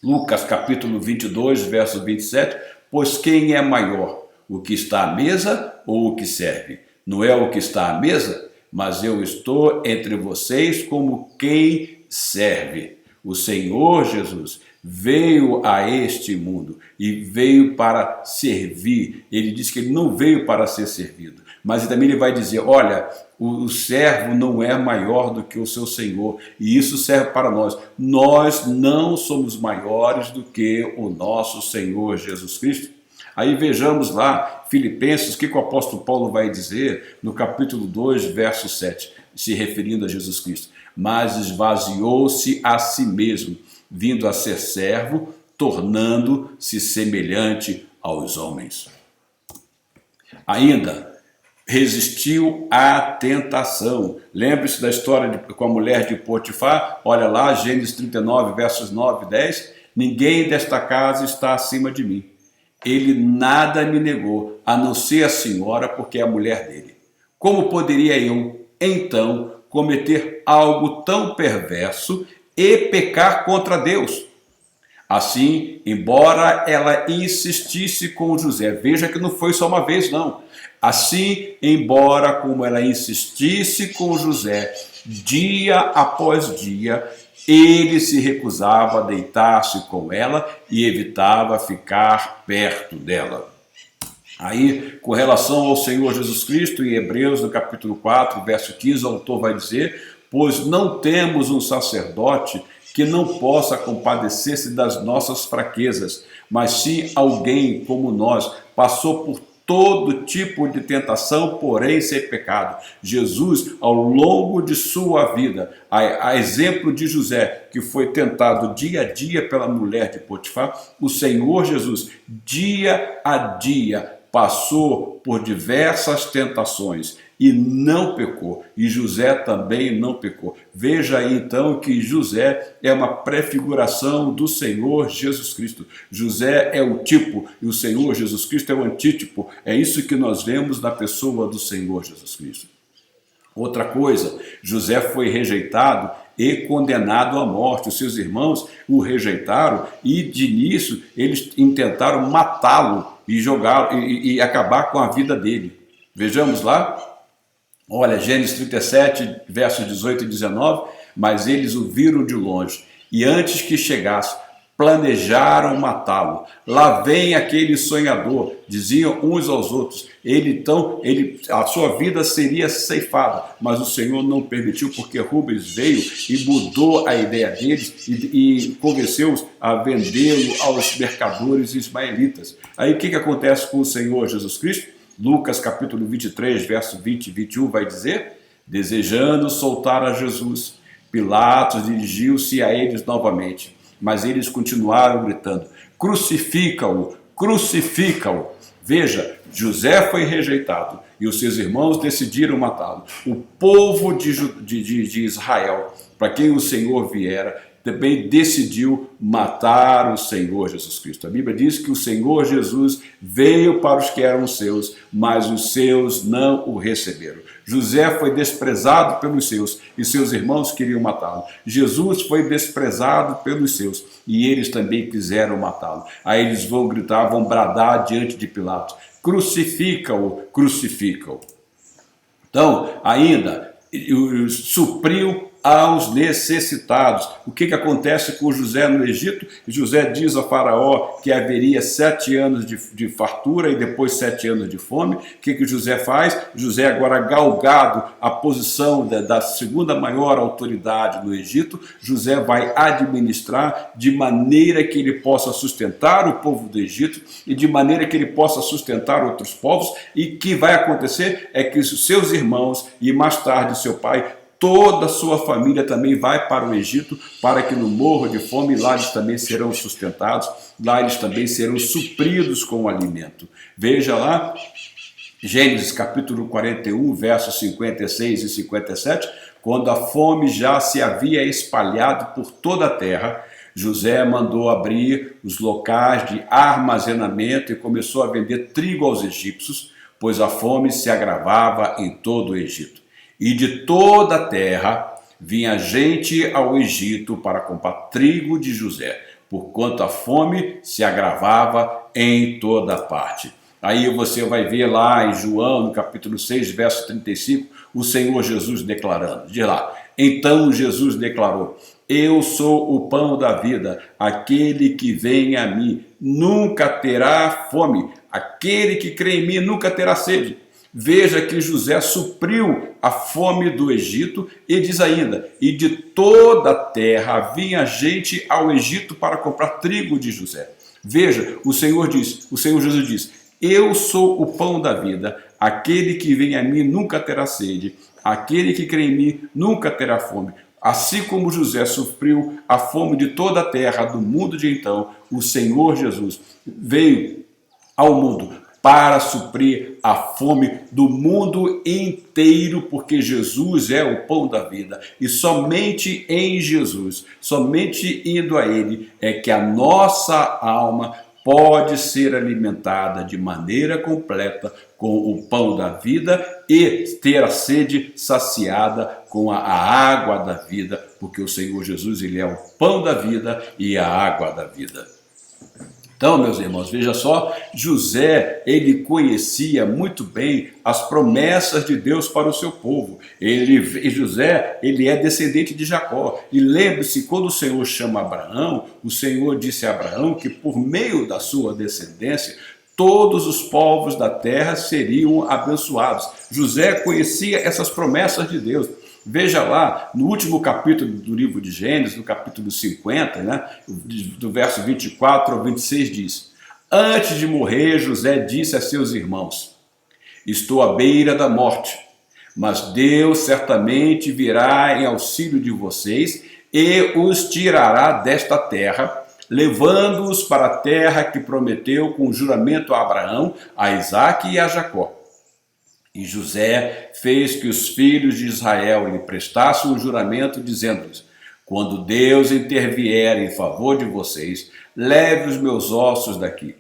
Lucas capítulo 22, verso 27, pois quem é maior, o que está à mesa ou o que serve? Não é o que está à mesa, mas eu estou entre vocês como quem serve. O Senhor Jesus veio a este mundo e veio para servir. Ele diz que ele não veio para ser servido, mas também ele vai dizer, olha, o servo não é maior do que o seu Senhor, e isso serve para nós. Nós não somos maiores do que o nosso Senhor Jesus Cristo. Aí vejamos lá, Filipenses, o que o apóstolo Paulo vai dizer no capítulo 2, verso 7, se referindo a Jesus Cristo. Mas esvaziou-se a si mesmo, vindo a ser servo, tornando-se semelhante aos homens. Ainda, resistiu à tentação. Lembre-se da história com a mulher de Potifar. Olha lá, Gênesis 39, versos 9 e 10. Ninguém desta casa está acima de mim. Ele nada me negou, a não ser a senhora, porque é a mulher dele. Como poderia eu, então, cometer algo tão perverso e pecar contra Deus? Assim, embora ela insistisse com José, veja que não foi só uma vez, não. Assim, embora como ela insistisse com José, dia após dia, ele se recusava a deitar-se com ela e evitava ficar perto dela. Aí, com relação ao Senhor Jesus Cristo, em Hebreus, no capítulo 4, verso 15, o autor vai dizer: pois não temos um sacerdote que não possa compadecer-se das nossas fraquezas, mas sim alguém como nós, passou por todo tipo de tentação, porém sem pecado. Jesus, ao longo de sua vida, a exemplo de José, que foi tentado dia a dia pela mulher de Potifar, o Senhor Jesus, dia a dia, passou por diversas tentações e não pecou, e José também não pecou. Veja aí então que José é uma prefiguração do Senhor Jesus Cristo. José é o tipo e o Senhor Jesus Cristo é o antítipo. É isso que nós vemos na pessoa do Senhor Jesus Cristo. Outra coisa, José foi rejeitado e condenado à morte. Os seus irmãos o rejeitaram e de início eles tentaram matá-lo e jogá-lo e acabar com a vida dele. Vejamos lá. Olha, Gênesis 37, versos 18 e 19, mas eles o viram de longe, e antes que chegasse, planejaram matá-lo. Lá vem aquele sonhador, diziam uns aos outros. A sua vida seria ceifada, mas o Senhor não permitiu, porque Rubens veio e mudou a ideia deles e convenceu-os a vendê-lo aos mercadores ismaelitas. Aí o que acontece com o Senhor Jesus Cristo? Lucas capítulo 23, verso 20 e 21 vai dizer: desejando soltar a Jesus, Pilatos dirigiu-se a eles novamente, mas eles continuaram gritando: crucifica-o, crucifica-o. Veja, José foi rejeitado e os seus irmãos decidiram matá-lo. O povo de Israel, para quem o Senhor viera, também decidiu matar o Senhor Jesus Cristo. A Bíblia diz que o Senhor Jesus veio para os que eram seus, mas os seus não o receberam. José foi desprezado pelos seus e seus irmãos queriam matá-lo. Jesus foi desprezado pelos seus e eles também quiseram matá-lo. Aí eles vão gritar, vão bradar diante de Pilatos: crucifica-o, crucifica-o. Então, ainda supriu aos necessitados. O que acontece com José no Egito? José diz a Faraó que haveria 7 anos de fartura e depois 7 anos de fome. O que José faz? José, agora galgado a posição da segunda maior autoridade no Egito, José vai administrar de maneira que ele possa sustentar o povo do Egito e de maneira que ele possa sustentar outros povos. E o que vai acontecer é que os seus irmãos e mais tarde seu pai, toda a sua família também vai para o Egito, para que não morram de fome, lá eles também serão sustentados, lá eles também serão supridos com o alimento. Veja lá, Gênesis capítulo 41, versos 56 e 57, quando a fome já se havia espalhado por toda a terra, José mandou abrir os locais de armazenamento e começou a vender trigo aos egípcios, pois a fome se agravava em todo o Egito. E de toda a terra vinha gente ao Egito para comprar trigo de José, porquanto a fome se agravava em toda parte. Aí você vai ver lá em João, no capítulo 6, verso 35, o Senhor Jesus declarando. Diz lá: então Jesus declarou: eu sou o pão da vida, aquele que vem a mim nunca terá fome, aquele que crê em mim nunca terá sede. Veja que José supriu a fome do Egito e diz ainda: e de toda a terra vinha gente ao Egito para comprar trigo de José. Veja, o Senhor Jesus diz: eu sou o pão da vida, aquele que vem a mim nunca terá sede, aquele que crê em mim nunca terá fome. Assim como José supriu a fome de toda a terra, do mundo de então, o Senhor Jesus veio ao mundo para suprir a fome do mundo inteiro, porque Jesus é o pão da vida. E somente em Jesus, somente indo a Ele, é que a nossa alma pode ser alimentada de maneira completa com o pão da vida e ter a sede saciada com a água da vida, porque o Senhor Jesus, Ele é o pão da vida e a água da vida. Então, meus irmãos, veja só, José, ele conhecia muito bem as promessas de Deus para o seu povo. José, ele é descendente de Jacó. E lembre-se, quando o Senhor chama Abraão, o Senhor disse a Abraão que por meio da sua descendência, todos os povos da terra seriam abençoados. José conhecia essas promessas de Deus. Veja lá, no último capítulo do livro de Gênesis, no capítulo 50, né, do verso 24 ao 26, diz: antes de morrer, José disse a seus irmãos: estou à beira da morte, mas Deus certamente virá em auxílio de vocês e os tirará desta terra, levando-os para a terra que prometeu com juramento a Abraão, a Isaque e a Jacó. E José fez que os filhos de Israel lhe prestassem um juramento, dizendo-lhes: quando Deus intervier em favor de vocês, leve os meus ossos daqui.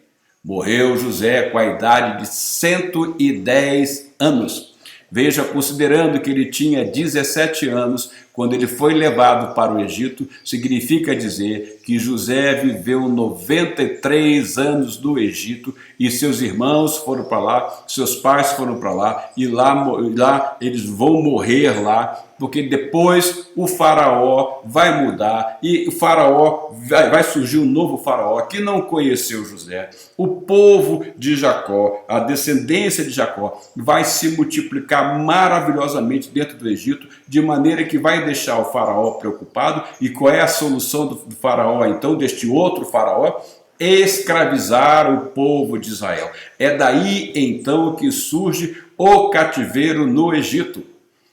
Morreu José com a idade de 110 anos. Veja, considerando que ele tinha 17 anos, quando ele foi levado para o Egito, significa dizer que José viveu 93 anos no Egito e seus irmãos foram para lá, seus pais foram para lá e lá eles vão morrer lá, porque depois o faraó vai mudar e o faraó vai surgir um novo faraó que não conheceu José. O povo de Jacó, a descendência de Jacó, vai se multiplicar maravilhosamente dentro do Egito, de maneira que vai deixar o faraó preocupado. E qual é a solução do faraó, então, deste outro faraó? Escravizar o povo de Israel. É daí, então, que surge o cativeiro no Egito.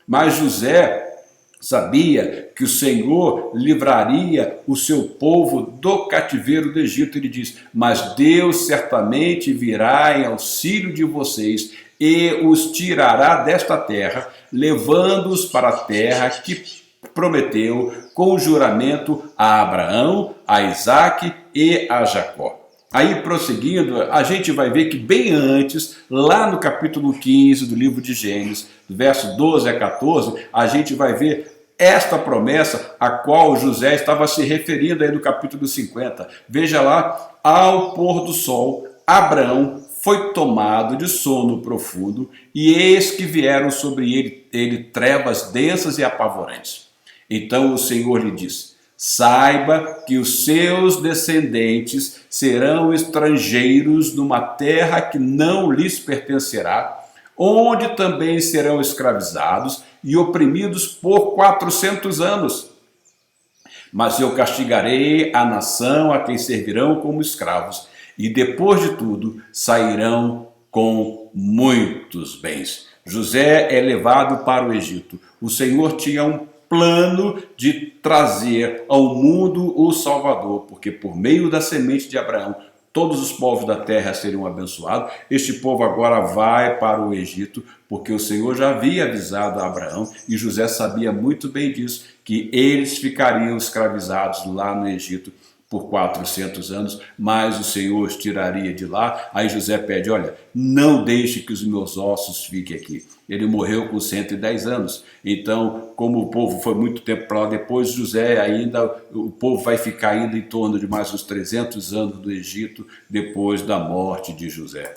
Mas José sabia que o Senhor livraria o seu povo do cativeiro do Egito. Ele diz: mas Deus certamente virá em auxílio de vocês e os tirará desta terra, levando-os para a terra que prometeu com juramento a Abraão, a Isaque e a Jacó. Aí, prosseguindo, a gente vai ver que bem antes, lá no capítulo 15 do livro de Gênesis, verso 12 a 14, a gente vai ver esta promessa a qual José estava se referindo aí no capítulo 50. Veja lá: ao pôr do sol, Abraão foi tomado de sono profundo, e eis que vieram sobre ele trevas densas e apavorantes. Então o Senhor lhe disse: saiba que os seus descendentes serão estrangeiros numa terra que não lhes pertencerá, onde também serão escravizados e oprimidos por 400 anos. Mas eu castigarei a nação a quem servirão como escravos, e depois de tudo sairão com muitos bens. José é levado para o Egito. O Senhor tinha um plano de trazer ao mundo o Salvador, porque por meio da semente de Abraão, todos os povos da terra seriam abençoados. Este povo agora vai para o Egito, porque o Senhor já havia avisado a Abraão, e José sabia muito bem disso, que eles ficariam escravizados lá no Egito por 400 anos, mas o Senhor os tiraria de lá. Aí José pede: olha, não deixe que os meus ossos fiquem aqui. Ele morreu com 110 anos. Então, como o povo foi muito tempo para lá, depois José o povo vai ficar ainda em torno de mais uns 300 anos do Egito, depois da morte de José.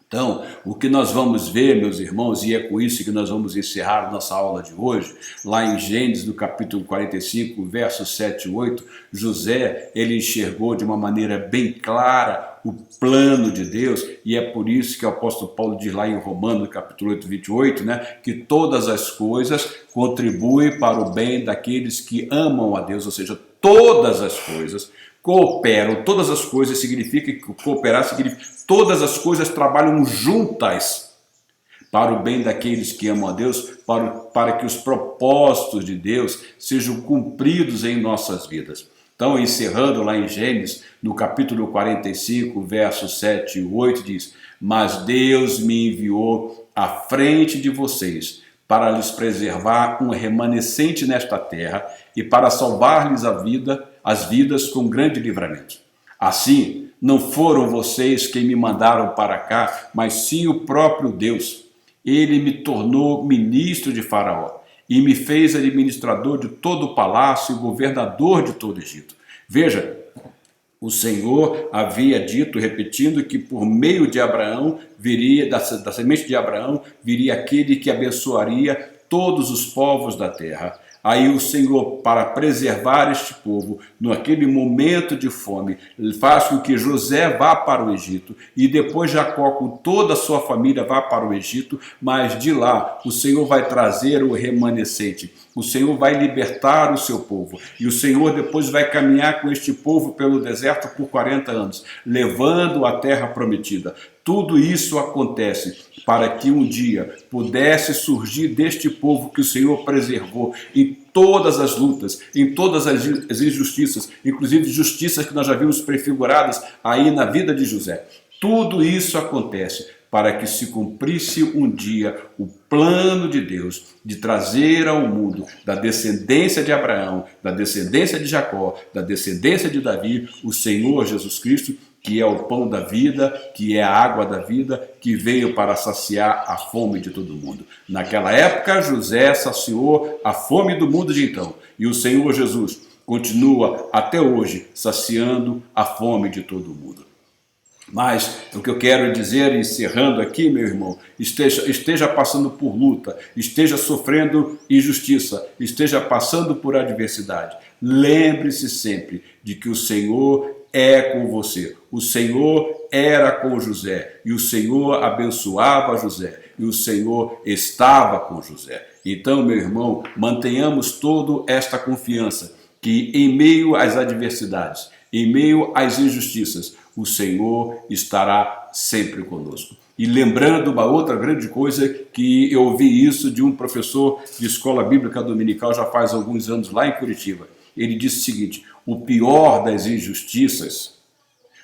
Então, o que nós vamos ver, meus irmãos, e é com isso que nós vamos encerrar a nossa aula de hoje, lá em Gênesis, no capítulo 45, versos 7 e 8, José, ele enxergou de uma maneira bem clara o plano de Deus, e é por isso que o apóstolo Paulo diz lá em Romanos, capítulo 8, 28, né, que todas as coisas contribuem para o bem daqueles que amam a Deus, ou seja, todas as coisas Cooperam, todas as coisas significa que cooperar significa todas as coisas trabalham juntas para o bem daqueles que amam a Deus, para que os propósitos de Deus sejam cumpridos em nossas vidas. Então, encerrando lá em Gênesis, no capítulo 45, versos 7 e 8, diz: mas Deus me enviou à frente de vocês para lhes preservar um remanescente nesta terra e para salvar-lhes as vidas com grande livramento. Assim, não foram vocês quem me mandaram para cá, mas sim o próprio Deus. Ele me tornou ministro de Faraó e me fez administrador de todo o palácio e governador de todo o Egito. Veja, o Senhor havia dito, repetindo, que por meio de Abraão viria, da semente de Abraão, viria aquele que abençoaria todos os povos da terra. Aí o Senhor, para preservar este povo, naquele momento de fome, faz com que José vá para o Egito e depois Jacó com toda a sua família vá para o Egito, mas de lá o Senhor vai trazer o remanescente, o Senhor vai libertar o seu povo e o Senhor depois vai caminhar com este povo pelo deserto por 40 anos, levando a terra prometida. Tudo isso acontece para que um dia pudesse surgir deste povo que o Senhor preservou em todas as lutas, em todas as injustiças, inclusive justiças que nós já vimos prefiguradas aí na vida de José. Tudo isso acontece para que se cumprisse um dia o plano de Deus de trazer ao mundo, da descendência de Abraão, da descendência de Jacó, da descendência de Davi, o Senhor Jesus Cristo, que é o pão da vida, que é a água da vida, que veio para saciar a fome de todo mundo. Naquela época, José saciou a fome do mundo de então, e o Senhor Jesus continua até hoje saciando a fome de todo mundo. Mas o que eu quero dizer, encerrando aqui, meu irmão, esteja passando por luta, esteja sofrendo injustiça, esteja passando por adversidade. Lembre-se sempre de que o Senhor é com você. O Senhor era com José e o Senhor abençoava José e o Senhor estava com José. Então, meu irmão, mantenhamos toda esta confiança que em meio às adversidades, em meio às injustiças, o Senhor estará sempre conosco. E lembrando uma outra grande coisa, que eu ouvi isso de um professor de escola bíblica dominical já faz alguns anos lá em Curitiba. Ele disse o seguinte: o pior das injustiças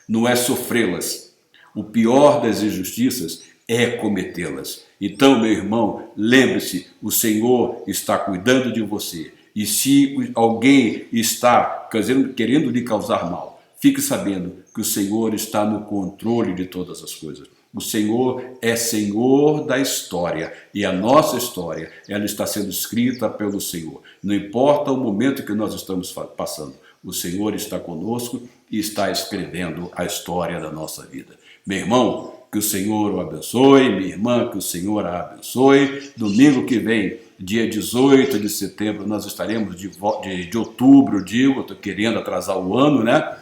não é sofrê-las, o pior das injustiças é cometê-las. Então, meu irmão, lembre-se, o Senhor está cuidando de você. E se alguém está querendo lhe causar mal, fique sabendo que o Senhor está no controle de todas as coisas. O Senhor é Senhor da história e a nossa história, ela está sendo escrita pelo Senhor. Não importa o momento que nós estamos passando, o Senhor está conosco e está escrevendo a história da nossa vida. Meu irmão, que o Senhor o abençoe, minha irmã, que o Senhor a abençoe. Domingo que vem, dia 18 de setembro, nós estaremos de outubro, eu estou querendo atrasar o ano, né?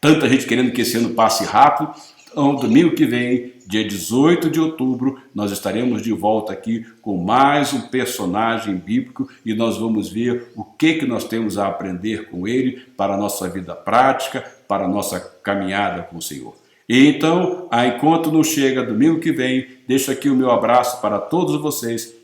Tanta gente querendo que esse ano passe rápido. Então, domingo que vem, dia 18 de outubro, nós estaremos de volta aqui com mais um personagem bíblico e nós vamos ver o que nós temos a aprender com ele para a nossa vida prática, para a nossa caminhada com o Senhor. E então, enquanto não chega domingo que vem, deixo aqui o meu abraço para todos vocês,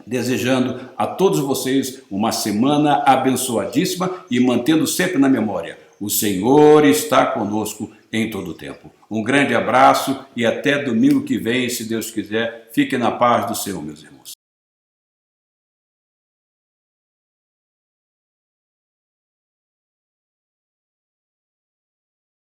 desejando a todos vocês uma semana abençoadíssima e mantendo sempre na memória: o Senhor está conosco em todo o tempo. Um grande abraço e até domingo que vem, se Deus quiser. Fiquem na paz do Senhor, meus irmãos.